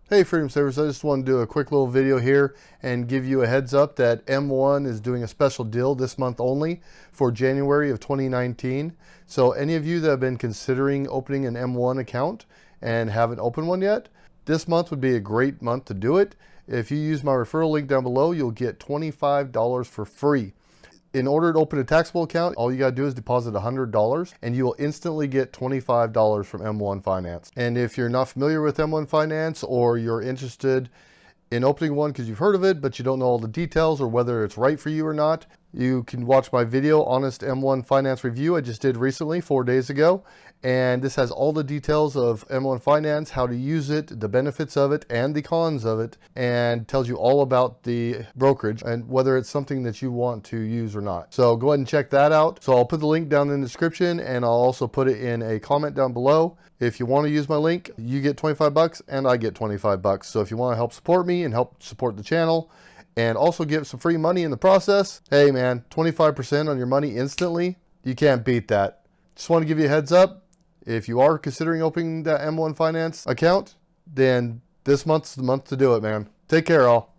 Hey Freedom Savers, I just want to do a quick little video here and give you a heads up that M1 is doing a special deal this month only for January of 2019. So any of you that have been considering opening an M1 account and haven't opened one yet, this month would be a great month to do it. If you use my referral link down below, you'll get $25 for free. In order to open a taxable account, all you gotta do is deposit $100 and you will instantly get $25 from M1 Finance. And if you're not familiar with M1 Finance or you're interested in opening one because you've heard of it, but you don't know all the details or whether it's right for you or not, you can watch my video, Honest M1 Finance Review, I just did recently, 4 days ago. And this has all the details of M1 Finance, how to use it, the benefits of it, and the cons of it, and tells you all about the brokerage and whether it's something that you want to use or not. So go ahead and check that out. So I'll put the link down in the description, and I'll also put it in a comment down below. If you want to use my link, you get 25 bucks and I get 25 bucks. So if you want to help support me and help support the channel, and also get some free money in the process, hey man, 25% on your money instantly, you can't beat that. Just want to give you a heads up. If you are considering opening that M1 Finance account, then this month's the month to do it, man. Take care, all.